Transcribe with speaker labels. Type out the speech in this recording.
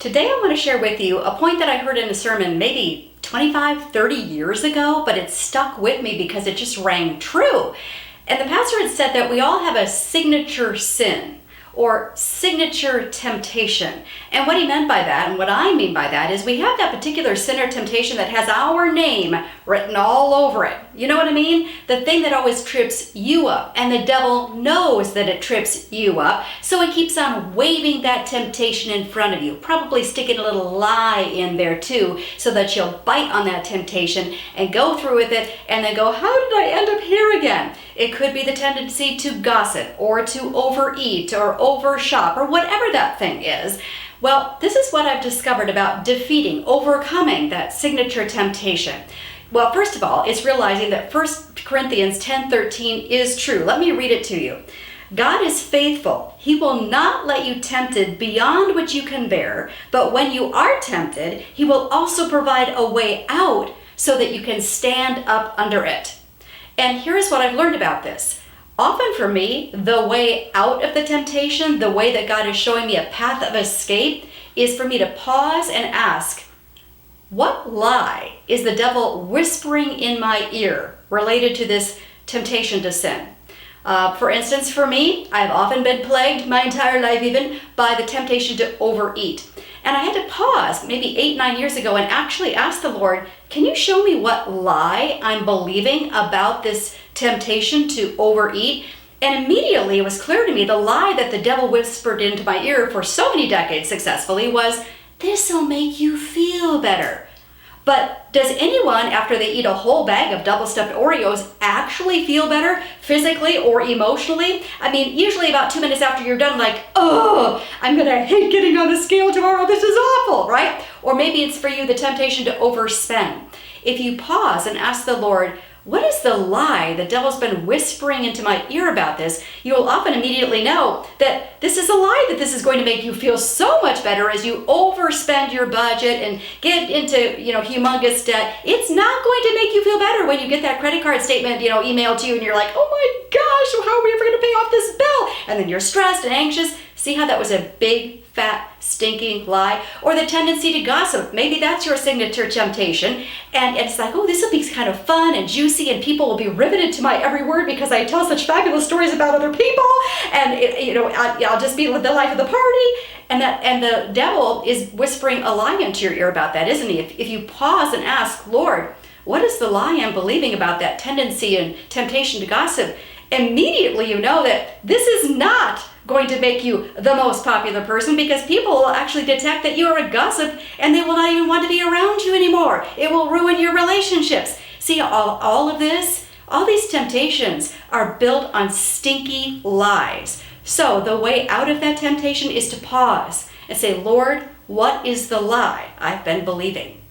Speaker 1: Today I want to share with you a point that I heard in a sermon maybe 25, 30 years ago, but it stuck with me because it just rang true. And the pastor had said that we all have a signature sin or signature temptation. And what he meant by that, and what I mean by that, is we have that particular sin or temptation that has our name written all over it. You know what I mean? The thing that always trips you up, and the devil knows that it trips you up, so he keeps on waving that temptation in front of you, probably sticking a little lie in there too, so that you'll bite on that temptation and go through with it, and then go, how did I end up here again? It could be the tendency to gossip, or to overeat, or overshop, or whatever that thing is. Well, this is what I've discovered about defeating, overcoming that signature temptation. Well, first of all, it's realizing that 1 Corinthians 10:13 is true. Let me read it to you. God is faithful. He will not let you tempted beyond what you can bear, but when you are tempted, he will also provide a way out so that you can stand up under it. And here's what I've learned about this. Often for me, the way out of the temptation, the way that God is showing me a path of escape, is for me to pause and ask, what lie is the devil whispering in my ear related to this temptation to sin? For instance, for me, I've often been plagued, my entire life even, by the temptation to overeat. And I had to pause maybe 8, 9 years ago and actually ask the Lord, can you show me what lie I'm believing about this temptation to overeat? And immediately it was clear to me the lie that the devil whispered into my ear for so many decades successfully was, this'll make you feel better. But does anyone, after they eat a whole bag of double-stuffed Oreos, actually feel better physically or emotionally? I mean, usually about 2 minutes after you're done, like, oh, I'm gonna hate getting on the scale tomorrow, this is awful, right? Or maybe it's for you the temptation to overspend. If you pause and ask the Lord, what is the lie the devil's been whispering into my ear about this? You will often immediately know that this is a lie, that this is going to make you feel so much better as you overspend your budget and get into, humongous debt. It's not going to make you feel better when you get that credit card statement, emailed to you and you're like, oh my gosh, how are we ever going to pay off this bill? And then you're stressed and anxious. See how that was a big, fat, stinking lie? Or the tendency to gossip. Maybe that's your signature temptation. And it's like, oh, this will be kind of fun and juicy and people will be riveted to my every word because I tell such fabulous stories about other people. And, I'll just be the life of the party. And the devil is whispering a lie into your ear about that, isn't he? If you pause and ask, Lord, what is the lie I'm believing about that tendency and temptation to gossip? Immediately you know that this is not going to make you the most popular person, because people will actually detect that you are a gossip and they will not even want to be around you anymore. It will ruin your relationships. See, all of this, all these temptations are built on stinky lies. So the way out of that temptation is to pause and say, Lord, what is the lie I've been believing?